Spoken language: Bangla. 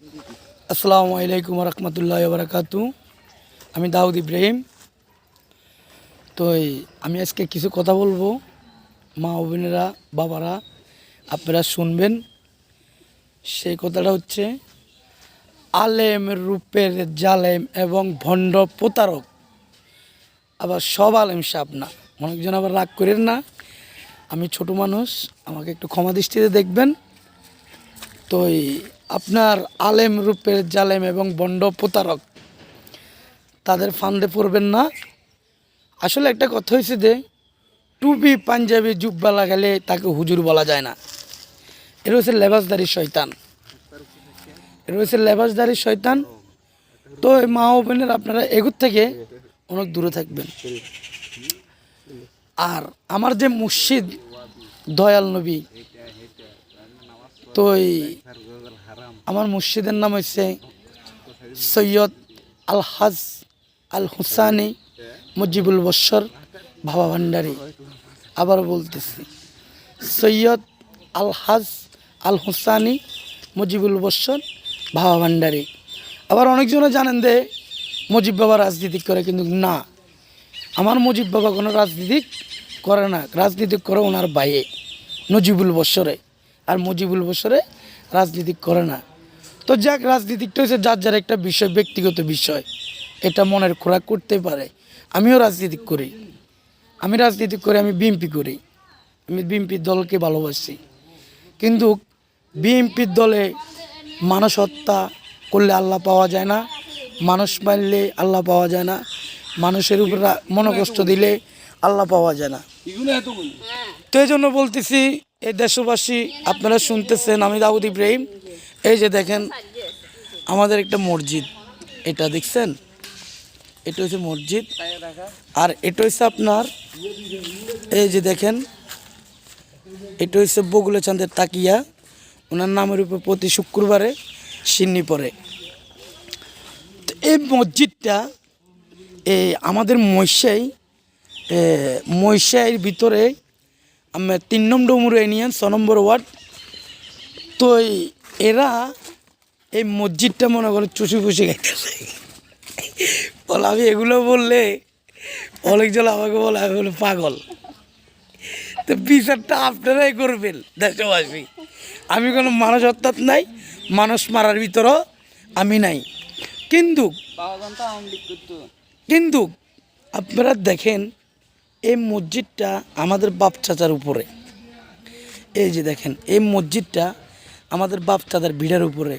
আসসালামু আলাইকুম রহমতুল্লাহ বারাকাতু। আমি দাউদ ইব্রাহিম। তো আমি আজকে কিছু কথা বলবো, মা বোনেরা বাবারা আপনারা শুনবেন। সেই কথাটা হচ্ছে, আলেম রূপের জালেম এবং ভণ্ড প্রতারক। আবার সব আলেম সাপ না, অনেকজন আবার রাগ করেন না, আমি ছোট মানুষ, আমাকে একটু ক্ষমা দৃষ্টিতে দেখবেন। তো আপনার আলেম রূপের জালেম এবং ভণ্ড প্রতারক তাদের ফান্দে পড়বেন না। আসলে একটা কথা হয়েছে যে টুপি পাঞ্জাবি জুব্বা লাগালে তাকে হুজুর বলা যায় না। এটা হচ্ছে লেবাসদারি শয়তান, এটা হচ্ছে লেবাসদারি শয়তান। তো এই মা ও বোনের আপনারা এগুর থেকে অনেক দূরে থাকবেন। আর আমার যে মুর্শিদ দয়াল নবী, তো আমার মুর্শিদের নাম হচ্ছে সৈয়দ আলহাজ আল হুসানি মুজিবুল বশর ভাবা ভান্ডারী। আবার বলতেছি, সৈয়দ আলহাজ আল হুসানি মুজিবুল বশর ভাবা ভান্ডারী। আবার অনেকজনে জানেন যে মুজিব বাবা রাজনীতি করে, কিন্তু না, আমার মুজিব বাবা কোনো রাজনীতি করে না। রাজনীতি করে ওনার ভাইয়ে নজিবুল বশরে, আর মুজিবুল বশরে রাজনীতি করে না। তো যাক, রাজনীতিটা হচ্ছে যার যার একটা বিষয়, ব্যক্তিগত বিষয়, এটা মনের খোরাক করতে পারে। আমিও রাজনীতি করি, আমি বিএনপি করি, আমি বিএনপির দলকে ভালোবাসি। কিন্তু বিএনপির দলে মানুষ হত্যা করলে আল্লাহ পাওয়া যায় না, মানুষ মারলে আল্লাহ পাওয়া যায় না, মানুষের উপর মনোকষ্ট দিলে আল্লাহ পাওয়া যায় না। তো এই জন্য বলতেছি, এই দেশবাসী আপনারা শুনতেছেন, আমি দাউদ ইব্রাহিম। এই যে দেখেন আমাদের একটা মসজিদ, এটা দেখছেন, এটা হচ্ছে মসজিদ। আর এটা হচ্ছে আপনার, এই যে দেখেন, এটা হচ্ছে বগুলা চাঁদের তাকিয়া, ওনার নামের উপর প্রতি শুক্রবারে সিন্নি পড়ে। তো এই মসজিদটা আমাদের মহিষাইয়ের ভিতরে, আমরা 3 নম্বর উমর ইউনিয়ন 6 নম্বর ওয়ার্ড। তো এরা এই মসজিদটা মনে করে চুষি ফুসি খাইতেছে। বলে আমি এগুলো বললে অনেকজন আমাকে বলে আমি বলে পাগল। তো বিচারটা আপনারাই করবেন দেশবাসী। আমি কোনো মানুষ হত্যাত নাই, মানুষ মারার ভিতরও আমি নাই। কিন্তু আপনারা দেখেন, এই মসজিদটা আমাদের বাপ চাচার উপরে। এই যে দেখেন, এই মসজিদটা আমাদের বাপ চাচার ভিড়ের উপরে।